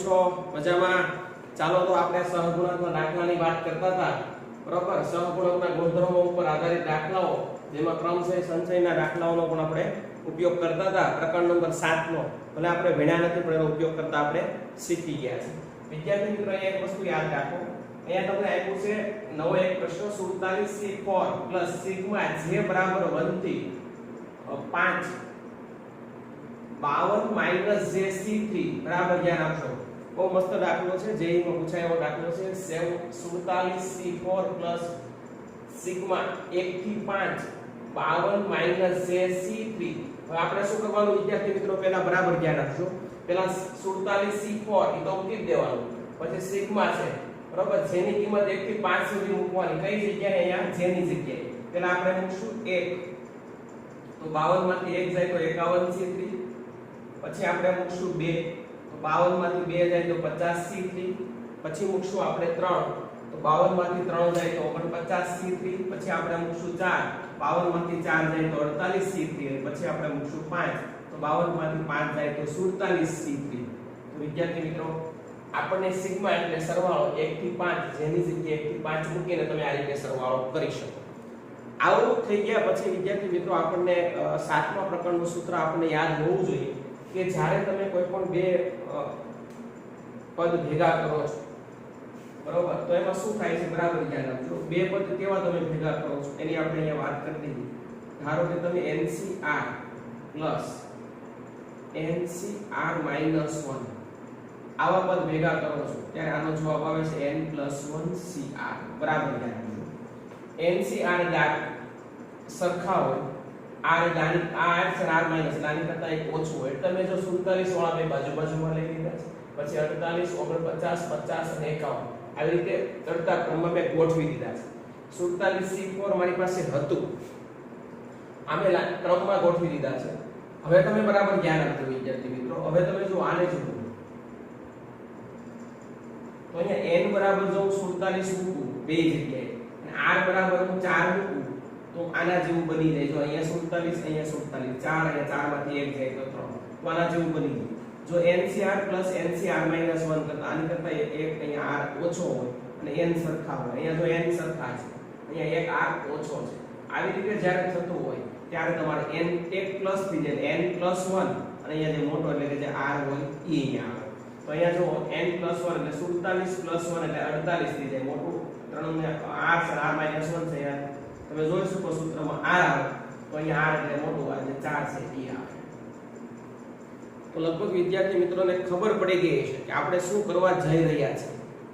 છો? મજામાં? ચાલો તો આપણે સહગુણકના દાખલાની વાત કરતા હતા. બરોબર, સહગુણકના ગુણધર્મો ઉપર આધારિત દાખલાઓ જેમાં ક્રમશઃ સંચયના દાખલાઓનો પણ આપણે ઉપયોગ કરતા હતા. પ્રકરણ નંબર 7 નો ભલે આપણે ભણ્યા નથી પણ એનો ઉપયોગ કરતા આપણે શીખી ગયા છે. વિદ્યાર્થી મિત્રો એક વસ્તુ યાદ રાખો, અહીંયા તમને આપ્યું છે નવો એક પ્રશ્ન 47c4 પ્લસ સિગ્મા j બરાબર 1 થી 5 52 માઈનસ jc3 બરાબર ધ્યાન આપજો. બહુ મસ્ત દાખલો છે, જેઈ માં પૂછાયેલો દાખલો છે. 47c4 પ્લસ સિગ્મા 1 થી 5 52 માઈનસ jc3. હવે આપણે શું કરવાનું વિદ્યાર્થી મિત્રો, પહેલા બરાબર ધ્યાન આપજો. પહેલા 47c4 એ તો મૂકી દેવાનું, પછી સિગ્મા છે બરાબર, જેની કિંમત 1 થી 5 સુધી મૂકવાની. કઈ જગ્યાએ? અહીંયા જેની જગ્યાએ. પહેલા આપણે મૂકશું 1, તો 52 માંથી 1 જાય તો 51c3. પછી આપણે મૂકશું 2, તો 52 માંથી 2 જાય તો 50c3. પછી મૂકશું આપણે 3, તો 52 માંથી 3 જાય તો 49c3. પછી આપણે મૂકશું 4, 52 માંથી 4 જાય તો 48c3. પછી આપણે મૂકશું 5, તો 52 માંથી 5 જાય તો 47c3. તો વિદ્યાર્થી મિત્રો, આપણને સિગ્મા એટલે સરવાળો 1 થી 5, જેની જગ્યાએ 1 થી 5 મૂકીને તમે આ રીતે સરવાળો કરી શકો. આવું થઈ ગયા પછી વિદ્યાર્થી મિત્રો, આપણને 7મા પ્રકરણનું સૂત્ર આપણને યાદ હોવું જોઈએ કે જ્યારે તમે કોઈ પણ બે પદ ભેગા કરો છો બરોબર, તો એમાં શું થાય છે બરાબર ધ્યાન રાખજો. બે પદ કેવા તમે ભેગા કરો છો એની આપણે અહીંયા વાત કરી દીધી. ધારો કે તમે NCR પ્લસ NCR માઈનસ 1 આવા પદ ભેગા કરો છો ત્યારે આનો જવાબ આવે છે n+1CR બરાબર ધ્યાન રાખજો. NCR દાગ સરખા હોય, r દાની r છે r માઈનસ દાની કરતા એક ઓછું હોય. તમે જો 47 વાળા બે બાજુમાં લઈ લીધા છે, પછી 48 49 50 અને 51 આવી રીતે ચડતા ક્રમમાં મેં ગોઠવી દીધા છે. 47c4 મારી પાસે હતું, આમે ક્રમમાં ગોઠવી દીધા છે. હવે તમે બરાબર ધ્યાન આપજો વિદ્યાર્થી મિત્રો. હવે તમે જો આને જુઓ તો અહીંયા n બરાબર જો 47 મૂકું બે જગ્યાએ અને r બરાબર હું 4 મૂકું તો આના જેવું બની જાય. જો અહીંયા 47 અહીંયા 47 4 અહીંયા 4 માંથી 1 જાય તો 3, તો આના જેવું બની જાય. જો NCR પ્લસ NCR માઈનસ 1 કરતા આની કરતા એક અહીંયા r ઓછો હોય અને n સરખા હોય. અહીંયા જો n સરખા છે, અહીંયા એક r ઓછો છે. આવી રીતે જ્યારે થતું હોય ત્યારે તમારે n એક પ્લસ થઈ જાય, n+1 અને અહીંયા જે મોટો એટલે કે જે r હોય એ અહીંયા આવે. તો અહીંયા જો n+1 એટલે 47+1 એટલે 48 થઈ જાય. મોટું ત્રણને r છે, r-1 છે. તમે જોઈ શકો સૂત્રમાં r આવે તો અહીંયા r એટલે મોટું આ જે 4 છે એ આવે. તો લગભગ વિદ્યાર્થી મિત્રોને ખબર પડી ગઈ છે કે આપણે શું કરવા જઈ રહ્યા છે.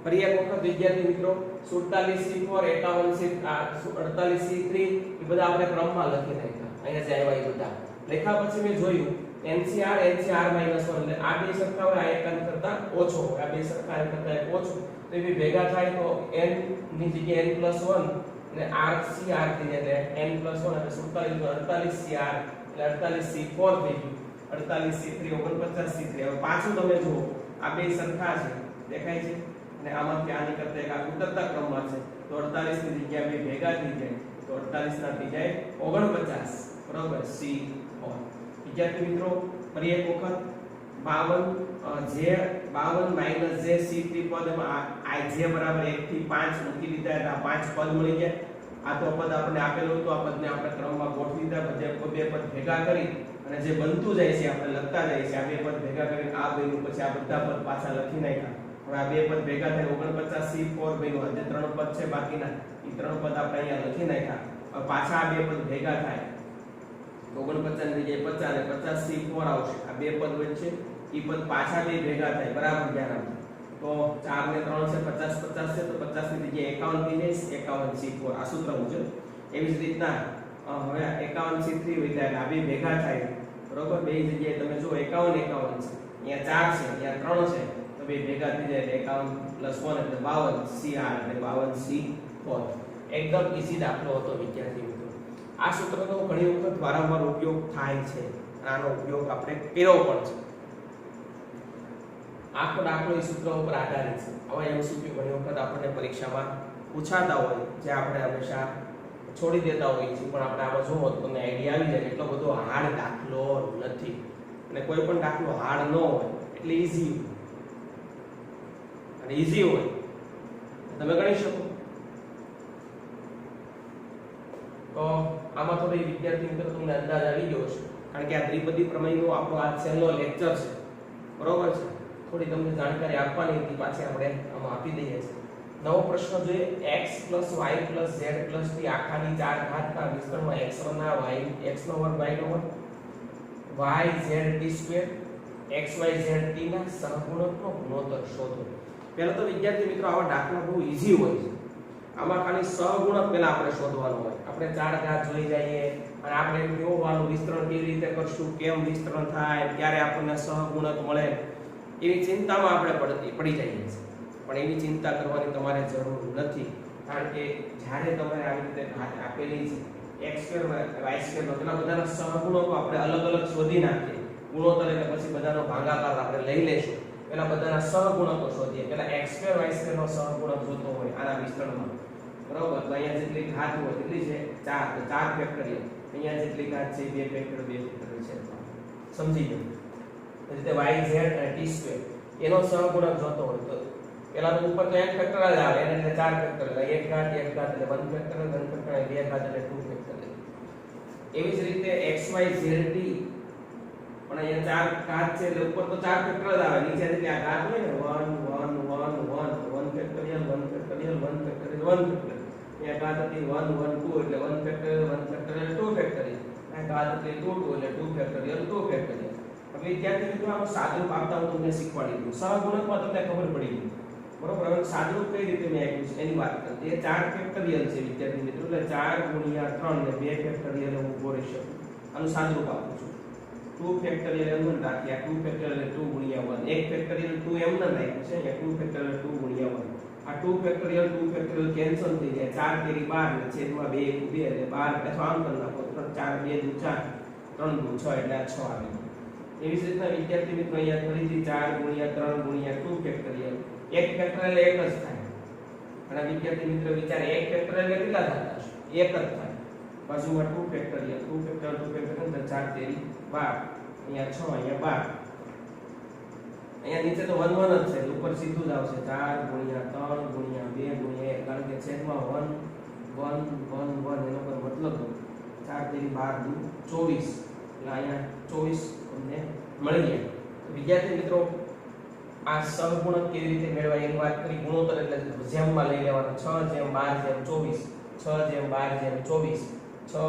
ફરી એક વખત વિદ્યાર્થી મિત્રો, 47c4 48c3 એ બધા આપણે ક્રમમાં લખી નાખ્યા. અહીંયા જે આવ્યા એ બધા લખ્યા પછી મેં જોયું NCR NCR-1 એટલે આ બે સરખા હોય, આ એક કરતા ઓછો હોય, આ બે સરખા એક કરતા એક ઓછો, તો એ ભેગા થાય તો n ની જગ્યાએ n+1 અને RCR થઈ જાય એટલે n+1 એટલે 47 48CR એટલે 48c4 થઈ ગયું. 48c3 49c3. હવે પાછું તમે જુઓ આ બે સરખા છે દેખાય છે અને આમાંથી આની કરતા એક આ ઉતરતા ક્રમમાં છે, તો 48 ની જગ્યાએ બે ભેગા થઈ જાય તો 48 ના થઈ જાય 49 બરાબર C4. વિદ્યાર્થી મિત્રો, ફરી એક વખત 52 માઈનસ jc3 પદ માં આ j બરાબર 1 થી 5 મૂકી દીધા એટલે આ 5 પદ મળી ગયા. આ તો પદ આપણે આપેલું હતું, આ પદને આપણે ક્રમમાં ગોઠવી દીધા. બે પદ ભેગા કરી અને જે બનતું જાય છે આપણે લખતા જાય છે. આ બે પદ ભેગા કરીને આ બન્યું, પછી આ બધા પદ પાછા લખી નાખ્યા. હવે આ બે પદ ભેગા થાય 49c4 બન્યું. જે ત્રણ પદ છે બાકીના એ ત્રણ પદ આપણે અહીંયા લખી નાખ્યા. હવે પાછા આ બે પદ ભેગા થાય 49 ની જગ્યાએ 50 અને 50c4 આવશે. આ બે પદ વચ્ચે ઈ પદ પાછા બે ભેગા થાય બરાબર ધ્યાન આપજો. તો 4 ને 3 છે 50 50 છે, તો 50 ની જગ્યાએ 51 થઈ જાય 51c4. આ સૂત્ર મુજબ એવી જ રીતના હવે 51c3 વિધાય આ બે ભેગા થાય બરોબર. બે જગ્યાએ તમે જો 51 છે, અહીંયા 4 છે, અહીંયા 3 છે, તો બે ભેગા થઈ જાય એટલે 51+1 એટલે 52CR એટલે 52c4. એકદમ ઈઝી દાખલો હતો વિદ્યાર્થી મિત્રો. આ સૂત્રનો ઘણી વખત વારંવાર ઉપયોગ થાય છે, આનો ઉપયોગ આપણે કર્યો પણ છે. આખો દાખલો એ સૂત્ર ઉપર આધારિત છે. આવા MCQ ઘણી વખત આપણને પરીક્ષામાં પૂછાતા હોય જે આપણે હંમેશા છોડી દેતા હોઈએ છીએ, પણ આપણે આમાં જોવો તો તમને આઈડિયા આવી જાય. એટલો બધો હાર્ડ દાખલો નથી અને કોઈ પણ દાખલો હાર્ડ ન હોય એટલે ઈઝી. અને ઈઝી હોય તમે ગણી શકો. તો આમાં થોડી વિદ્યાર્થી મિત્રો તમને અંદાજ આવી ગયો હશે, કારણ કે આ દ્વિપદી પ્રમેયનો આપણો આ છેલ્લો લેક્ચર છે, બરોબર છે. થોડી તમને જાણકારી આપવાની હતી, પાછી આપણે આમાં આપી દઈએ છીએ. નવો પ્રશ્ન જોઈએ, x y z t આખાની 4 ઘાતના વિસ્તરણમાં x1 ના y x નો વર્ગ y નો વર્ગ y z t square x y z t ના સહગુણકનો ગુણોત્તર શોધો. પહેલા તો વિદ્યાર્થી મિત્રો આવા દાખલા બહુ ઈઝી હોય છે. આમાં ખાલી સહગુણક પહેલા આપણે શોધવાનો હોય. આપણે 4 ઘાત જોઈ જઈએ અને આપણે જોવાનું વિસ્તરણ કેવી રીતે કરશું, કેમ વિસ્તરણ થાય, ક્યારે આપણને સહગુણક મળે, એવી ચિંતામાં આપણે પડી જઈએ છીએ. પણ એવી ચિંતા કરવાની તમારે જરૂર નથી, કારણ કે જ્યારે તમારે આવી રીતે ઘાત આપેલી છે x2 y2 બધા બધાના સહગુણકો આપણે અલગ અલગ શોધી નાખીએ. ગુણોત્તર એટલે પછી બધાનો ભાગાકાર આપણે લઈ લેશું. પહેલા બધાના સહગુણકો શોધીએ. પહેલા x2 y2 નો સહગુણક જોતો હોય આના વિસ્તરણમાં, બરોબર. તો અહીંયા જેટલી ઘાત હોય એટલી છે 4, તો 4 ફેક્ટોરિયલ. અહીંયા જેટલી ઘાત છે 2 ફેક્ટોરિયલ છે. સમજી ગયો? એ રીતે y z અને t સ્ક્વેર એનો સહગુણક જોતો હોય તો પેલા તો ઉપર તો 1 ફેક્ટોરિયલ આવે, એને એટલે 4 ફેક્ટોરિયલ, 1 ઘાત એટલે 1 ફેક્ટોરિયલ, 2 ઘાત એટલે 2 ફેક્ટોરિયલ. એવી જ રીતે x y z t પણ અહીંયા 4 ઘાત છે એટલે ઉપર તો 4 ફેક્ટોરિયલ આવે, નીચે એટલે આ ઘાત હોય ને 1 1 1 1 1 ફેક્ટોરિયલ 1 ફેક્ટોરિયલ 1 ફેક્ટોરિયલ 1 ફેક્ટોરિયલ. અહીંયા ઘાત હતી 1 1 2 એટલે 1 ફેક્ટોરિયલ 1 ફેક્ટોરિયલ 2 ફેક્ટોરિયલ. આ ઘાત હતી 2 2 એટલે 2 ફેક્ટોરિયલ 2 ફેક્ટોરિયલ. હવે વિદ્યાર્થી મિત્રો આનો સાદુરૂપ આપતા હું તમને શીખવાડી દઉં. સહગુણકમાં તમને ખબર પડી ગઈ, બરોબર. હવે સાદુરૂપ કઈ રીતે મેં આપ્યું છે એની વાત કરીએ. એ 4 ફેક્ટોરિયલ છે વિદ્યાર્થી મિત્રો, એટલે 4 ગુણ્યા 3 ને 2 ફેક્ટોરિયલ હું ઉભો રહી શકું. આનું સાદુરૂપ આપું છું. 2 ફેક્ટોરિયલ એમ ન રાખીએ, 2 ફેક્ટોરિયલ 2 ગુણ્યા 1, 1 ફેક્ટોરિયલ 2 એમ ન રાખ્યું છે, અહીંયા 2 ફેક્ટોરિયલ 2 ગુણ્યા 1. આ 2 ફેક્ટોરિયલ કેન્સલ થઈ જાય, 4 તેરી 12 ને છેદમાં 2 2 એટલે 12 અથવા આમ કરી નાખો 4 2 દુ 4 3 દુ 6 એટલે આ 6 આવી ગયું. એવી જ રીતના વિદ્યાર્થી મિત્રો અહીંયા ફરીથી 4 ગુણ્યા 3 ગુણ્યા 2 ફેક્ટોરિયલ, 1 ફેક્ટોરિયલ 1 જ થાય. અને વિદ્યાર્થી મિત્રો વિચારે 1 ફેક્ટોરિયલ કેટલા થતા હશે? 1 જ થાય. બાજુમાં 2 ફેક્ટોરિયલ 4 તેરી 12, અહીંયા 6 અહીંયા 12. અહીંયા નીચે તો 1 1 જ છે, ઉપર સીધું જ આવશે 4 ગુણ્યા 3 ગુણ્યા 2 ગુણ્યા 1, કારણ કે છેદમાં 1 1 1 1 એનો કોઈ મતલબ નથી. 4 તેરી 12 દુ 24 એટલે અહીંયા 24 તમને મળી ગયા. વિદ્યાર્થી મિત્રો આ સહગુણક કેવી રીતે મેળવાય એની વાત કરી. ગુણોત્તર એટલે જેમમાં લઈ લેવાનો 6 જેમ 12 જેમ 24, 6 જેમ 12 જેમ 24, 6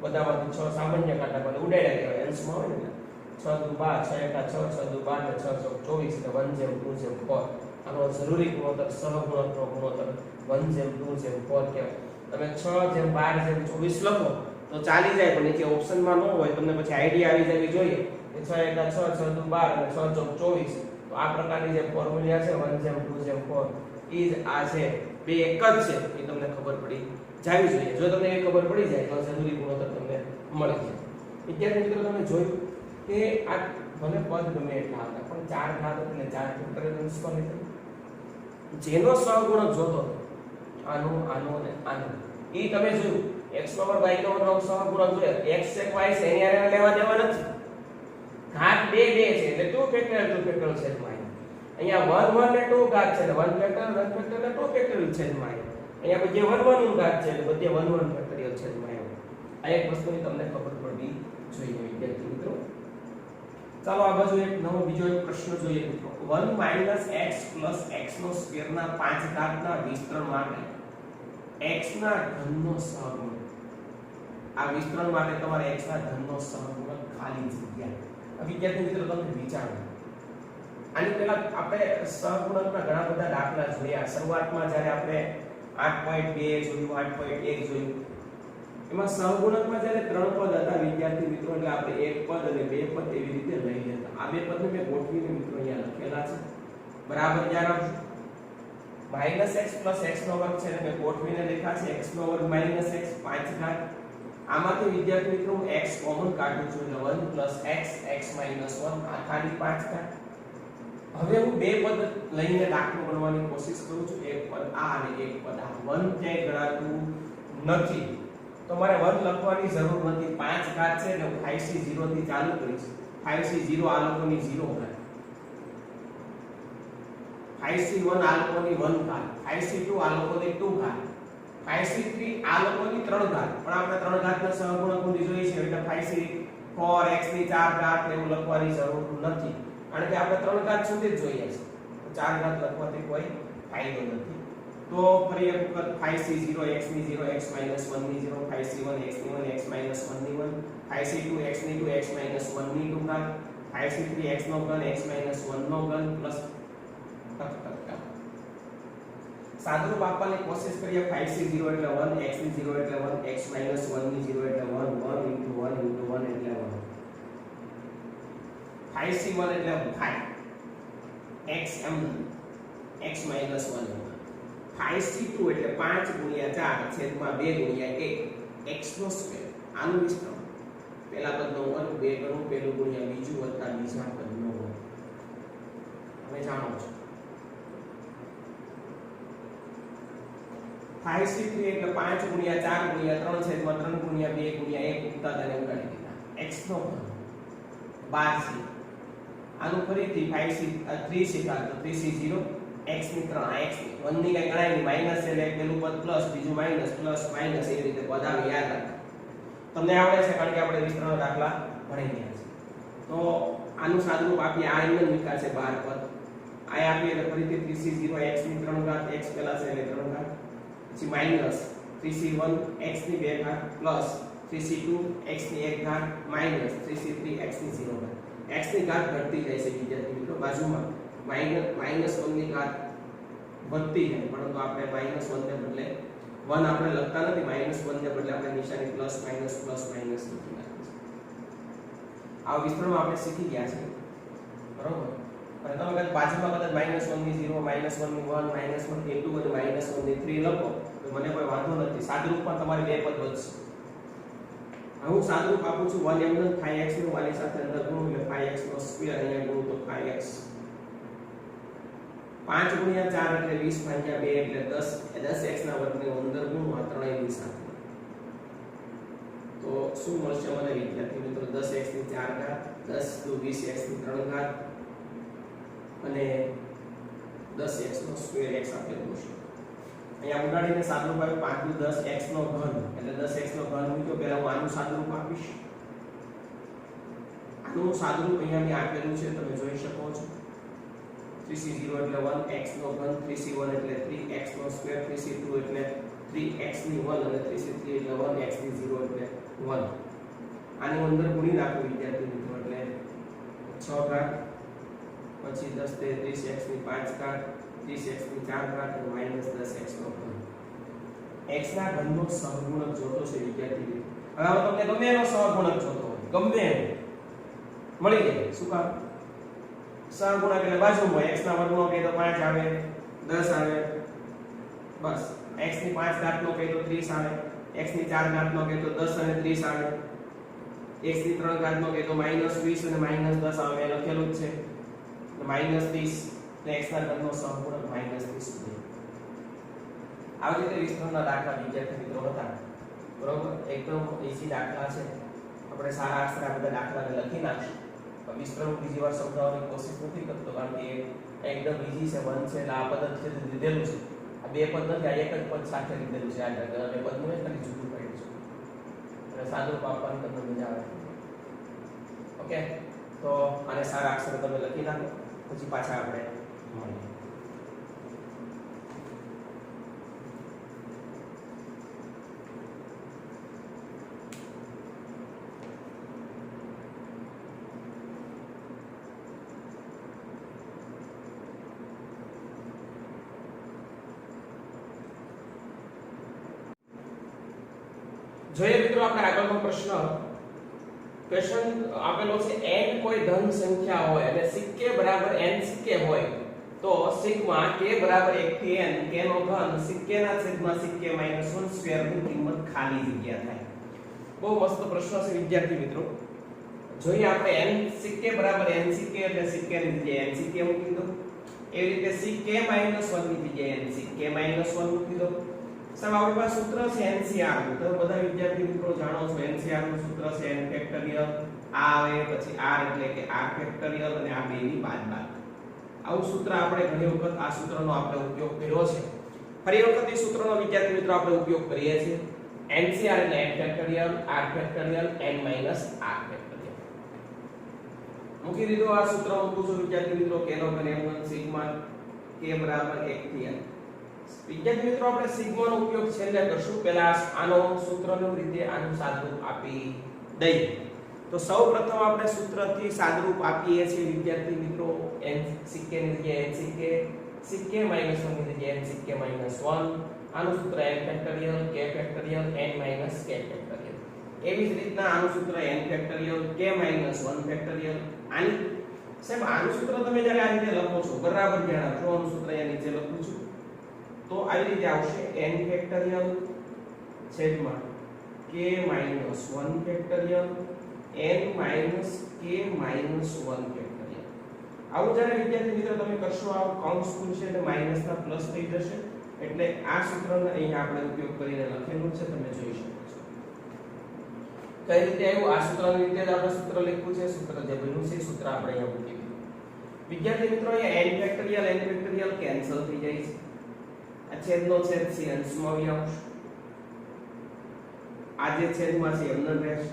બધામાંથી 6 સામાન્ય કાઢા એટલે ઉડાડ્યા કહેવાય, અંશમાં હોય ને. 6 દુ 12, 6 એકા 6, 6 દુ 12 ને 6 ચોક 24 એટલે 1 જેમ 2 જેમ 4. આનો જરૂરી ગુણોત્તર સહગુણકનો ગુણોત્તર 1 જેમ 2 જેમ 4 કહેવાય. તમે 6 જેમ 12 જેમ 24 લખો તો ચાલી જાય, પણ નીચે ઓપ્શનમાં ન હોય, તમને પછી આઈડિયા આવી જવી જોઈએ કે 6 એકા 6, 6 દુ 12 અને 6 ચોક 24. તો આ પ્રકારની જે ફોર્મ્યુલા છે 1 જેમ 2 જેમ 4 ઈ જ આ છે, બે એક જ છે, એ તમને ખબર પડી જાવી જોઈએ. જો તમને એ ખબર પડી જાય તો જરૂરી ગુણોત્તર તમને મળી જાય. વિદ્યાર્થી મિત્રો તમે જોયું કે આ ભલે પદ ગમે એટલા હતા, પણ 4 ઘાત એટલે 4 ફેક્ટોરિયલ અંશમાં લીધું. જેનો સહગુણક જોતો આનો આનો અને આનો ઈ તમે જોયું. x નો વર્ગ y નો વર્ગ સહગુણક જોયા, x છે y છે એની આરે લેવા દેવા નથી. ઘાત 2 2 છે એટલે 2 ફેક્ટોરિયલ છે માં. અહીંયા 1 1 ને 2 ઘાત છે એટલે 1 ફેક્ટોરિયલ 2 ફેક્ટોરિયલ છે માં. અહીંયા બધે 1 1 નું ઘાત છે એટલે બધે 1 1 ફેક્ટોરિયલ છે માં. આ એક વસ્તુની તમને ખબર પડવી જોઈએ વિદ્યાર્થી મિત્રો. ચાલો આ બાજુ એક નવો બીજો એક પ્રશ્ન જોઈએ મિત્રો. 1 - x + x નો સ્ક્વેર ના 5 ઘાતના વિસ્તરણ માટે x ના ઘનનો સહગુણક. આ વિસ્તરણ માટે તમારે x ના ઘનનો સહગુણક ખાલી જગ્યા. વિદ્યાર્થી મિત્રો તમે વિચારો, આની પહેલા આપણે સહગુણકના ઘણા બધા દાખલા જોયા. શરૂઆતમાં જ્યારે આપણે 8.2 જોયું, 8.1 જોયું, એમાં સહગુણકમાં જ્યારે 3 પદ હતા વિદ્યાર્થી મિત્રો, એટલે આપણે 1 પદ અને 2 પદ એવી રીતે લઈ લેતા. આ 2 પદને મેં ગોઠવીને મિત્રો અહીંયા લખેલા છે, બરાબર ધ્યાન આપજો. -x + x નો વર્ગ છે એટલે મેં ગોઠવીને લખ્યા છે, x નો વર્ગ - x 5 ઘાત. આમાંથી વિદ્યાર્થી મિત્રો હું x કોમન કાઢું છું એટલે 1 + x x - 1 આખાની 5 ઘાત. હવે હું 2 પદ લઈને દાખલો ગણવાની કોશિશ કરું છું. એક પદ આ અને એક પદ આ. 1 ક્યાંય ગણાતું નથી તો મારે 1 લખવાની જરૂર નથી. 5 ઘાત છે એટલે હું 5c 0 થી ચાલુ કરીશ. 5c 0 આ લોકોની 0 ઘાત, 5c1 આ લોકોની 1 ઘાત, 5c2 આ લોકોની 2 ઘાત, 5c3 આ લોકોની 3 ઘાત. પણ આપણે 3 ઘાતના સહગુણક ઊંધી જોઈ છે એટલે 5c4 x ની 4 ઘાત એવું લખવાની જરૂર નથી, કારણ કે આપણે 3 ઘાત સુધી જ જોઈએ છે. 4 ઘાત લખવાથી કોઈ ફાયદો નથી. તો ફરી એક વખત 5c0 x ની 0 x 1 ની 0, 5c1 x ની 1 x 1 ની 1, 5c2 x ની 2 x 1 ની 2 ઘાત, 5c3 x નો ઘન x 1 નો ઘન પ્લસ સાદુરૂપ આપવાની કોશિશ કરીએ. 5c0 એટલે 1, x ની 0 એટલે 1, x 1 ની 0 એટલે 1, 1 into 1 into 1 એટલે 1. 5c1 એટલે 5 x m x 1. 5c2 એટલે 5 ગુણ્યા 4 છેદમાં 2 ગુણ્યા 1 x નો સ્ક્વેર. આનું વિસ્તરણ પહેલા પદનો વર્ગ, બે ગણું પહેલું ગુણ્યા બીજું વત્તા બીજા પદનો વર્ગ. તમે જાણો છો 5c3 એટલે 5 ગુણ્યા 4 ગુણ્યા 3 છેદમાં 3 ગુણ્યા 2 ગુણ્યા 1 ઉત્તા તેને ઉડાડી દીધા. x નો ઘન 12c. આનું ફરીથી 3c થાય તો 3c0 x ની 3 x ની 1 ની કઈ ગણાય નહીં, માઈનસ એટલે પેલું પદ પ્લસ બીજું માઈનસ પ્લસ માઈનસ એ રીતે પદ આવે. યાદ રાખો, તમને આવડે છે કારણ કે આપણે વિસ્તરણ દાખલા ભણી ગયા છે. તો આનું સાદુરૂપ આપીએ. આ એમ નિકાલ છે 12 પદ. આ આપીએ એટલે ફરીથી 3c0 x ની 3 ઘાત, x પેલા છે એટલે 3 ઘાત, પછી માઈનસ 3c1 x ની 2 ઘાત પ્લસ 3c2 x ની 1 ઘાત માઈનસ 3c3 x ની 0 ઘાત. x ની ઘાત ઘટતી જાય છે વિદ્યાર્થી મિત્રો, બાજુમાં માઈનસ 1 ની ઘાત વધતી જાય, પરંતુ આપણે માઈનસ 1 ને બદલે 1 આપણે લખતા નથી, માઈનસ 1 ને બદલે આપણે નિશાની પ્લસ માઈનસ લખી નાખીએ છીએ. આ વિસ્તરણમાં આપણે શીખી ગયા છે, બરોબર. અને તમે કદાચ બાજુમાં કદાચ -1 ની 0, -1 ની 1, -1 ની 2 અને -1 ની 3 લખો તો મને કોઈ વાંધો નથી. સાદુરૂપમાં તમારી બે પદ વધશે. હું સાદુરૂપ આપું છું 1 એમ 5x નું આની સાથે અંદર ગુણો એટલે 5x નો સ્ક્વેર, અહીંયા ગુણો તો 5x. 5 ગુણ્યા 4 એટલે 20 ભાગ્યા 2 એટલે 10, 10x ના વર્ગને અંદર ગુણો આ ત્રણેયની સાથે. તો શું મળશે મને વિદ્યાર્થી મિત્રો? 10x ની 4 ઘાત, 10 * 20x ની 3 ઘાત અને 10x નો સ્ક્વેર x આપેલું છે. અહીંયા ઉડાડીને સાદુરૂપ આપ્યું 5 * 10 x નો ઘન એટલે 10x નો ઘન મૂક્યો. પહેલા હું આનું સાદુરૂપ આપીશ. આનું સાદુરૂપ અહીંયા મેં આપેલું છે, તમે જોઈ શકો છો. 3c0 એટલે 1 x નો ઘન, 3c1 એટલે 3 x નો સ્ક્વેર, 3c2 એટલે 3x ની 1 અને 3c3 એટલે 1 x ની 0 એટલે 1. આની અંદર ગુણી નાખો વિદ્યાર્થી મિત્રો એટલે 6 ઘાત, પછી 10 * 30x ની 5 ઘાત, 30x ની 4 ઘાત અને માઈનસ 10x નો ઘન. x ના ઘનનો સહગુણક જોતો છે વિદ્યાર્થી મિત્રો. હવે તમને ગમે એનો સહગુણક જોતો હોય, ગમે એનો મળી જાય. શું કામ? સહગુણક એટલે બાજુમાં x ના વર્ગનો કહે તો 5 આવે, 10 આવે, બસ. x ની 5 ઘાત નો કહે તો 30 આવે, x ની 4 ઘાત નો કહે તો 10 અને 30 આવે, x ની 3 ઘાત નો કહે તો -20 અને -10 આવે. લખેલું જ છે -30 એટલે x ના ઘનનો સહગુણક -30. આવી રીતે વિસ્તરણના દાખલા વિદ્યાર્થી મિત્રો હતા, બરોબર. એકદમ ઈઝી દાખલા છે. આપણે સારા અક્ષરે આ બધા દાખલાને લખી નાખશું. વિસ્તરણ બીજી વાર સમજાવવાની કોશિશ નથી કરતો, કારણ કે એકદમ ઈઝી છે. 1 છે એટલે આ પદ્ધતિ લીધેલું છે. આ બે પદ નથી, આ એક જ પદ સાથે લીધેલું છે. આ બે પદનું એક ખાલી જુદું પડ્યું છે એટલે સાદુરૂપ આપવાની તમને મજા આવે. ઓકે, તો આને સારા અક્ષરે તમે લખી નાખો, પછી પાછા આપણે મળીએ. જોઈએ મિત્રો આપણે આગળનો ક્વેશ્ચન આપેલો છે. n કોઈ ધન સંખ્યા હોય અને સિક્કે બરાબર n સિક્કે હોય તો સિગ્મા k બરાબર 1 થી n k નો ઘન સિક્કેના છેદમાં સિક્કે -1 સ્ક્વેર ની કિંમત ખાલી જગ્યા થાય. બહુ મસ્ત પ્રશ્ન છે વિદ્યાર્થી મિત્રો. જોઈએ આપણે n સિક્કે બરાબર n સિક્કે એટલે સિક્કેની જગ્યાએ n સિક્કે મૂકી દો. એવી રીતે સિક્કે -1 ની જગ્યાએ n સિક્કે -1 મૂકી દો. સાહેબ આપણી પાસે સૂત્ર છે NCR નું. તો બધા વિદ્યાર્થી મિત્રો જાણો છો NCR નું સૂત્ર છે n ફેક્ટોરિયલ. આ આવે પછી r એટલે કે r ફેક્ટોરિયલ અને આ બેની બાદબાકી. આવું સૂત્ર આપણે ઘણી વખત આ સૂત્રનો આપણે ઉપયોગ કર્યો છે. ફરી વખત એ સૂત્રનો વિદ્યાર્થી મિત્રો આપણે ઉપયોગ કરીએ છીએ. NCR એટલે n factorial r factorial n minus r factorial. મૂકી દીધો આ સૂત્ર મૂકું છું વિદ્યાર્થી મિત્રો k નો ઘન m1 સિગ્મા k બરાબર 1 થી n. વિદ્યાર્થી મિત્રો આપણે સિગ્મા નો ઉપયોગ છેલ્લે કરશું. પહેલા આનો સૂત્રનો રીતે આનું સાદુરૂપ આપી દઈએ. તો સૌપ્રથમ આપણે સૂત્રથી સાદુરૂપ આપીએ છીએ વિદ્યાર્થી મિત્રો. n sec ની જગ્યાએ n sec - 1 ની જગ્યાએ n sec - 1. આનું સૂત્ર n factorial k factorial n minus k factorial. એવી જ રીતના આનું સૂત્ર n factorial k minus 1 factorial. આની સાહેબ આનું સૂત્ર તમે જ્યારે આ રીતે લખો છો બરાબર ધ્યાન આપજો. આનું સૂત્ર અહીંયા નીચે લખું છું તો આવી રીતે આવશે n ફેક્ટોરિયલ છેદમાં k minus 1 factorial n minus k minus 1 factorial. આવું જ્યારે વિદ્યાર્થી મિત્રો તમે કરશો આ કૌંસ ખુલશે એટલે માઈનસ ના પ્લસ થઈ જશે. એટલે આ સૂત્રનો અહીંયા આપણે ઉપયોગ કરીને લખેલું છે તમે જોઈ શકો છો. કઈ રીતે આવ્યું આ સૂત્રની રીતે જ આપણે સૂત્ર લખ્યું છે. સૂત્ર જે બન્યું છે સૂત્ર આપણે અહીંયા મૂકી દીધું. વિદ્યાર્થી મિત્રો અહીંયા n ફેક્ટોરિયલ કેન્સલ થઈ જાય છે. આ છેદનો છેદ છે અંશમાં આવી આવશે. આ જે છેદમાં છે એમને રહેશે.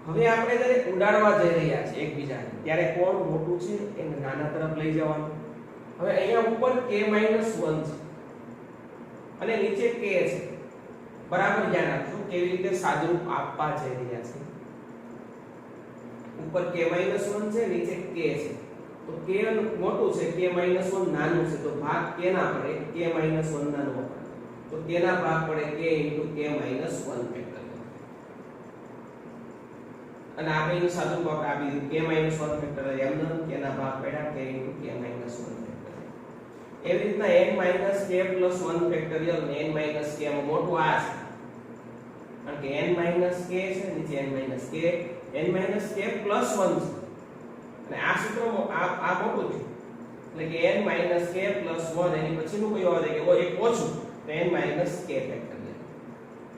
હવે આપણે જ્યારે ઉડાડવા જઈ રહ્યા છીએ એકબીજાને ત્યારે કોણ મોટું છે એને નાના તરફ લઈ જવાનું. હવે અહીંયા ઉપર k - 1 છે અને નીચે k છે. બરાબર ધ્યાન રાખજો કેવી રીતે સાદુરૂપ આપવા જઈ રહ્યા છે. ઉપર k - 1 છે નીચે k છે. તો k મોટું છે k - 1 નાનું છે તો ભાગ k ના પડે k - 1 નાનો પડે. તો k ના ભાગ પડે k * k - 1 ફેક્ટોરિયલ. અને આ બેનું સાદુરૂપ આપણે આપી દીધું k - 1 ફેક્ટોરિયલ એમ ન k ના ભાગ પડ્યા k * k - 1 ફેક્ટોરિયલ. એવી રીતના n - k + 1 ફેક્ટોરિયલ ને n - k માં મોટું આ છે કારણ કે n - k છે નીચે n - k n - k + 1 છે અને આ સૂત્રમાં આ મોટું છે એટલે કે n - k + 1 એની પછીનું કયું આવે કે એક ઓછું તો n - k ફેક્ટોરિયલ.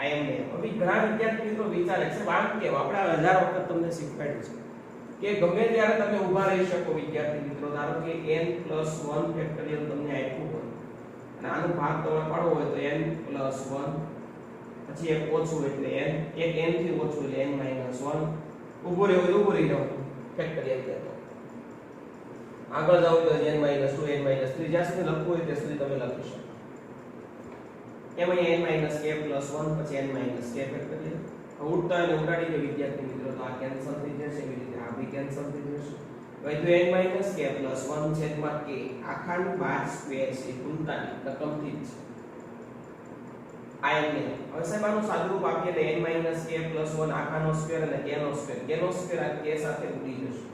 આ એમ ને હવે ઘણા વિદ્યાર્થી મિત્રો વિચારે છે વાળ કેમ આપણે હજાર વખત તમને શીખવાડ્યું છે કે ગમે ત્યારે તમે ઊભા રહી શકો વિદ્યાર્થી મિત્રો. ધારો કે n + 1 ફેક્ટોરિયલ તમને આપ્યું હોય અને આનો ભાગ તમારે પાડવો હોય તો n + 1 પછી એક ઓછું એટલે n એક n થી ઓછું એટલે n - 1 ઊભો રહેવું તો ઊભો રહી જાવ ફેક્ટોરિયલ કહેતો. આગળ જાવ તો n - 2 n - 3 જ્યાં સુધી લખવું હોય ત્યાં સુધી તમે લખી શકો. એમાં n - k + 1 પછી n - k ફેક્ટોરિયલ. ઉડતા અને ઉડાડીને વિદ્યાર્થી મિત્રો તો આ કેન્સલ થઈ જશે. એવી રીતે આ બી કેન્સલ થઈ જશે. વધ્યું n - k + 1 છેદમાં k આખાની 12 સ્ક્વેર છે ભૂલતાની રકમથી જ છે. આ એમ ને હવે સાહેબ આનું સાદુરૂપ આપીએ એટલે n - k + 1 આખાનો સ્ક્વેર અને k નો સ્ક્વેર આ k સાથે ઉડી જશે.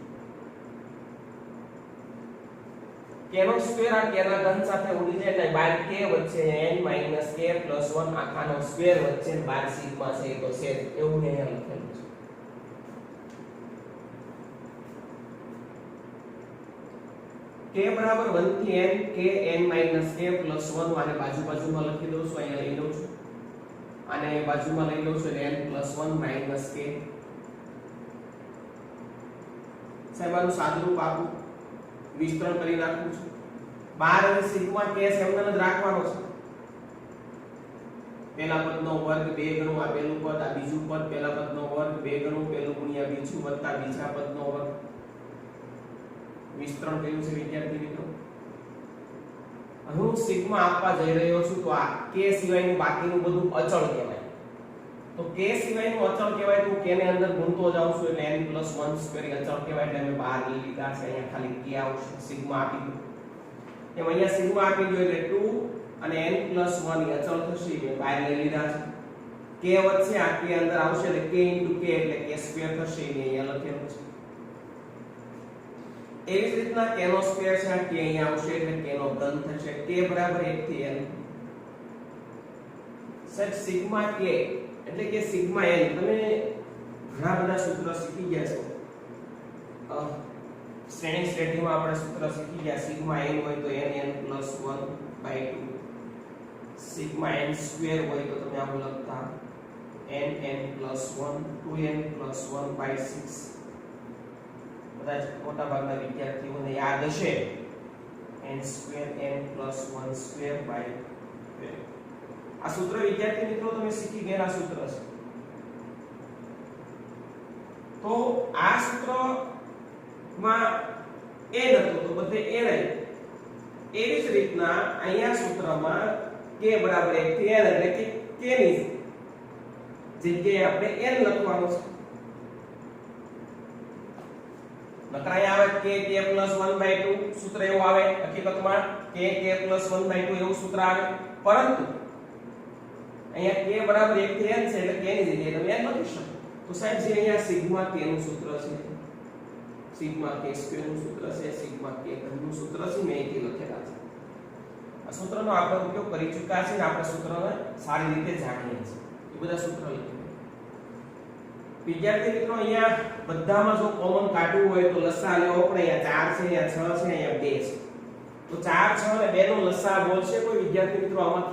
k નો સ્ક્વેર આ k ના ઘન સાથે ઉડી જાય એટલે 12 k વચ્ચે n - k + 1 આખાનો સ્ક્વેર વચ્ચે 12 સિગ્મા છે તો છે એવું અહીંયા લખેલું છે. k બરાબર 1 થી n k n - k + 1 આને બાજુમાં લખી દઉં છું. અહીંયા લઈ લઉં છું આને બાજુમાં લઈ લઉં છું એટલે n + 1 - k. સાહેબ આનું સાદુરૂપ આપું વિસ્તરણ કરી નાખું છું. 12 અને સિગ્મા k એમને જ રાખવાનો છે. પહેલા પદનો વર્ગ 2 ગણું આ પહેલું પદ આ બીજું પદ પહેલા પદનો વર્ગ 2 ગણું પહેલું ગુણ્યા બીજું વત્તા બીજા પદનો વર્ગ. વિસ્તરણ કર્યું છે વિદ્યાર્થી મિત્રો. હું સિગ્મા આપવા જઈ રહ્યો છું તો આ k સિવાયનું બાકીનું બધું અચળ કહેવાય. તો k સિવાયનું અચળ કહેવાય તો k ને અંદર ગુણતો જાઉં છું એટલે n + 1 સ્ક્વેર અચળ કહેવાય એટલે અમે બહાર લઈ લીધા છે. અહીંયા ખાલી k આવશે સિગ્મા આપી દઉં. એમ અહીંયા સિગ્મા આપી દઉં એટલે 2 અને n + 1 એ અચળ થશે એટલે બહાર લઈ લીધા છે. k વચ્ચે આ k અંદર આવશે એટલે k * k એટલે k² થશે એટલે અહીંયા લખેલું છે. એવી જ રીતના k નો સ્ક્વેર છે આ k અહીંયા આવશે એટલે k નો ઘન થશે. k બરાબર 1 થી n. સર સિગ્મા k એટલે કે સિગ્મા n તમે ઘણા બધા સૂત્રો શીખી ગયા છો. શ્રેણી શ્રેણીમાં આપણે સૂત્ર શીખી ગયા. સિગ્મા n હોય તો n + 1/2. સિગ્મા n² હોય તો તમે આમ લખતા n + 1 2n + 1/6. કદાચ મોટા ભાગના વિદ્યાર્થીઓને યાદ હશે n square n plus 1 square by 2. આ સૂત્ર વિદ્યાર્થી મિત્રો તમે શીખી ગયેલા સૂત્ર છે. તો આ સૂત્રમાં n હતું તો બધે n આવ્યું. એવી જ રીતના અહીંયા સૂત્રમાં k બરાબર 1 થી n એટલે કે k ની જગ્યાએ આપણે n લખવાનું છે. નકરા આવે k k plus 1/2 સૂત્ર એવું આવે. હકીકતમાં k k plus 1/2 એવું સૂત્ર આવે, પરંતુ અહીંયા k બરાબર 1 થી n છે એટલે k ની જગ્યાએ તમે n લખી શકો. તો સાહેબ જે અહીંયા સિગ્મા k નું સૂત્ર છે, સિગ્મા k સ્ક્વેર નું સૂત્ર છે, સિગ્મા k ઘનનું સૂત્ર છે, મેં અહીંથી લખેલા છે. આ સૂત્રનો આપણે ઉપયોગ કરી ચૂક્યા છે અને આપણે સૂત્રને સારી રીતે જાણીએ છીએ. એ બધા સૂત્ર લખી. વિદ્યાર્થી મિત્રો અહીંયા બધામાં જો કોમન કાઢવું હોય તો લસા લેવો પડે. અહીંયા 4 છે, અહીંયા 6 છે, અહીંયા 2 છે. તો 4 6 અને 2 નો લસા બોલશે કોઈ વિદ્યાર્થી મિત્રો આમાં?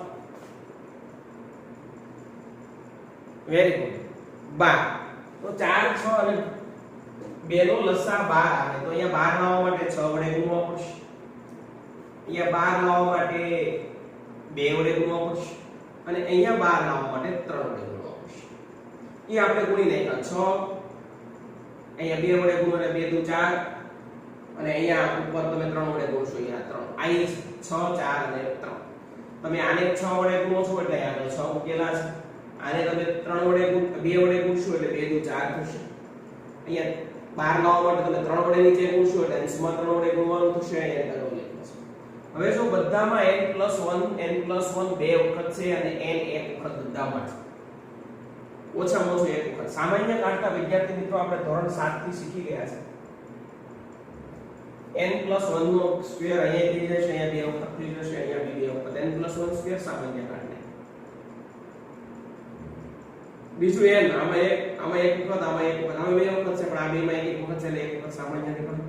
Very good, 12. તો 4 6 અને 2 નો લસા 12 આવે. તો અહીંયા 12 લાવવા માટે 6 વડે ગુણવા પડશે. અહીંયા 12 લાવવા માટે 2 વડે ગુણવા પડશે અને અહીંયા 12 લાવવા માટે 3 વડે ગુણવા પડશે. એ આપણે ગુણી નાખ્યા 6, અહીંયા 2 વડે ગુણો એટલે 2 દુ 4 અને અહીંયા ઉપર તમે 3 વડે ગુણશો. અહીંયા 3 આ 6 4 અને 3. તમે આને 6 વડે ગુણો છો એટલે અહીંયા 6 ઉકેલા છે. આને તમે 3 વડે 2 વડે ગુણશો એટલે 2 દુ 4 થશે. અહીંયા 12 લાવવા માટે તમે 3 વડે નીચે ગુણશો એટલે અંશમાં 3 વડે ગુણવાનું થશે. અહીંયા કરવો લખ્યું છે. હવે જો બધામાં n+1 બે વખત છે અને n એક વખત બધામાં છે. ઓછામાં ઓછું એક વખત. સામાન્ય કાઢતા વિદ્યાર્થી મિત્રો આપણે ધોરણ 7 થી શીખી ગયા છે. n+1 નો સ્ક્વેર અહીંયા થઈ જશે, અહીંયા બે વખત થઈ જશે, અહીંયા બે વખત. n+1 સ્ક્વેર સામાન્ય કાઢને. બીજું n આમાં એક વખત, આમાં એક વખત, આમાં બે વખત છે પણ આ બેમાં એક વખત છે એટલે એક વખત સામાન્ય નીકળે.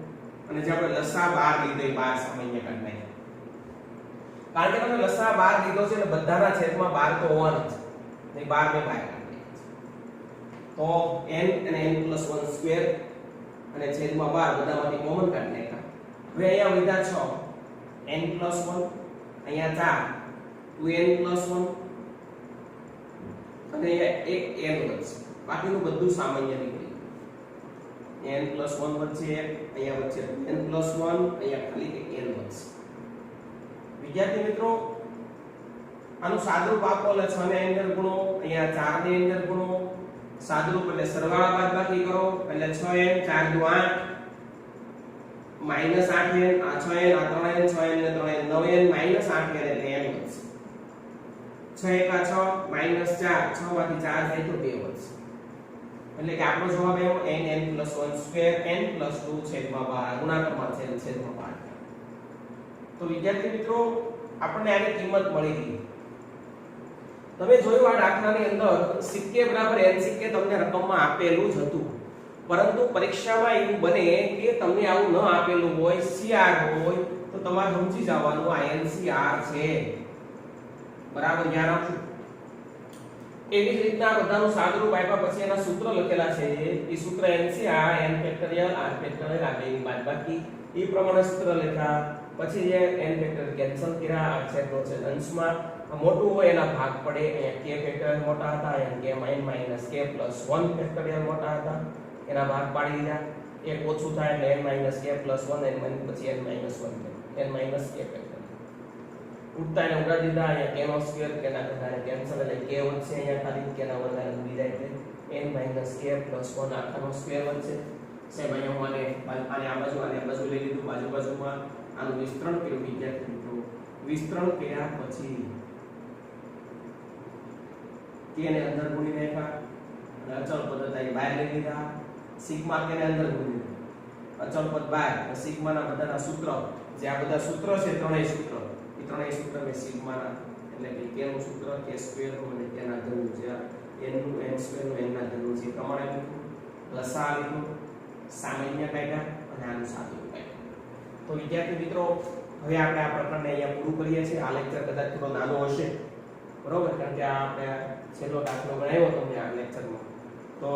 અને જે આપણે લસા 12 લીધો એ 12 સામાન્ય કાઢ નાખ્યા. કારણ કે તમે લસા 12 લીધો છે એટલે બધાના છેદમાં 12 તો હોવાના છે. નહીં 12 ને 12 તો n અને n+1 સ્ક્વેર અને છેદમાં 12 બધામાંથી કોમન કાઢી નાખ્યા. હવે અહીંયા વધ્યા 6 n+1, અહીંયા 4 2n+1 અને અહીંયા એક n વધશે. બાકીનું બધું સામાન્ય નીકળી ગયું. n+1 વચ્ચે અહીંયા વચ્ચે n+1, અહીંયા ખાલી એક n વધશે. વિદ્યાર્થી મિત્રો આનું સાદુરૂપ આપો એટલે 6 ને અંદર ગુણો, અહીંયા 4 ને અંદર ગુણો. સાદુરૂપ એટલે સરવાળા બાદબાકી કરો એટલે 6n 4 દુ 8 -8n આ 6n આ 3n 6n ને 3n 9n -8n એટલે n વધશે. 6 એકા 6 -4 6 માંથી 4 જાય તો 2 વધશે. એટલે કે આપણો જવાબ આવ્યો n+1 સ્ક્વેર n+2 છેદમાં 12 ગુણાકારમાં છે છેદમાં 12. તો વિદ્યાર્થી મિત્રો આપણને આની કિંમત મળી ગઈ. તમે જોયું આ દાખલાની અંદર સિક્કે બરાબર n સિક્કે તમને રકમમાં આપેલું જ હતું, પરંતુ પરીક્ષામાં એવું બને કે તમને આવું ન આપેલું હોય, CR હોય તો તમારે સમજી જવાનું આ NCR છે. બરાબર ધ્યાન આપજો. એવી જ રીતના બધાનું સાદુરૂપ આપ્યા પછી એના સૂત્ર લખેલા છે. એ સૂત્ર NCR n factorial r factorial આ બેની બાદબાકી એ પ્રમાણે સૂત્ર લખ્યા. પછી જે n ફેક્ટોરિયલ કેન્સલ કર્યા, આ છેદનો છેદ અંશમાં મોટું હોય એના ભાગ પડે. અહીંયા k ફેક્ટોરિયલ મોટા હતા, અહીંયા k - k + 1 ફેક્ટોરિયલ મોટા હતા એના ભાગ પાડી દીધા. એક ઓછું થાય એટલે n - k + 1 n પછી n - 1 n - k ફેક્ટોરિયલ ઉડતા એને ઉડાડી દીધા. અહીંયા k નો સ્ક્વેર k ના ઘાતાને કેન્સલ એટલે k વધશે. અહીંયા ખાલી k ના વધારે ઉડી જાય એટલે n - k + 1 આખાનો સ્ક્વેર વધશે. સાહેબ અહીંયા હું આને આ બાજુ લઈ લીધું, બાજુમાં આનું વિસ્તરણ કર્યું. વિદ્યાર્થી મિત્રો વિસ્તરણ કર્યા પછી k ને અંદર ગુણી નાખ્યા અને અચળ પદ અહીં બહાર લઈ લીધા. સિગ્મા k ને અંદર ગુણી દીધા, અચળ પદ બહાર. સિગ્માના બધાના સૂત્ર, જે આ બધા સૂત્ર છે ત્રણેય સૂત્ર, એ ત્રણેય સૂત્ર મેં સિગ્માના એટલે કે k નું સૂત્ર k સ્ક્વેર નું અને k ના ઘનનું, જે n નું n સ્ક્વેર નું n ના ઘનનું છે પ્રમાણે લીધું. લસા લીધું, સામાન્ય કાઢ્યા અને આનું સાદુરૂપ કાઢ્યું. તો વિદ્યાર્થી મિત્રો હવે આપણે આ પ્રકરણને અહીંયા પૂરું કરીએ છીએ. આ લેક્ચર કદાચ થોડો નાનો હશે, બરોબર, કારણ કે આ આપણે છેલ્લો દાખલો ગણાવ્યો તમને આ લેક્ચરમાં. તો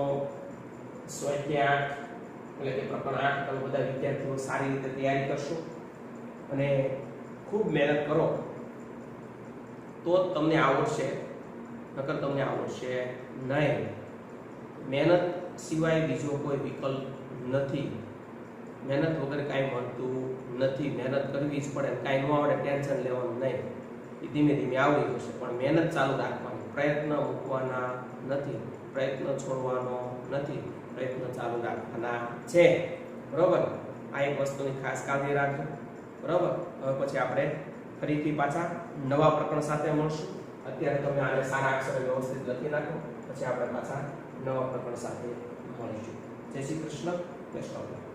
સ્વાધ્યાય 8 એટલે કે પ્રકરણ 8 તમે બધા વિદ્યાર્થીઓ સારી રીતે તૈયારી કરશો અને ખૂબ મહેનત કરો તો જ તમને આવડશે, નકર તમને આવડશે નહીં. મહેનત સિવાય બીજો કોઈ વિકલ્પ નથી. મહેનત વગર કાંઈ મળતું નથી. મહેનત કરવી જ પડે. કાંઈ ન આવડે ટેન્શન લેવાનું નહીં, એ ધીમે ધીમે આવડી જશે. પણ મહેનત ચાલુ રાખવાની, પ્રયત્ન મૂકવાના નથી, પ્રયત્ન છોડવાનો નથી, પ્રયત્ન ચાલુ રાખવાના છે. બરોબર? આ એક વસ્તુની ખાસ કાળજી રાખજો. બરોબર? હવે પછી આપણે ફરીથી પાછા નવા પ્રકરણ સાથે મળશું. અત્યારે તમે આને સારા અક્ષરે વ્યવસ્થિત લખી નાખો, પછી આપણે પાછા નવા પ્રકરણ સાથે મળીશું. જય Shri Krishna. Best of luck.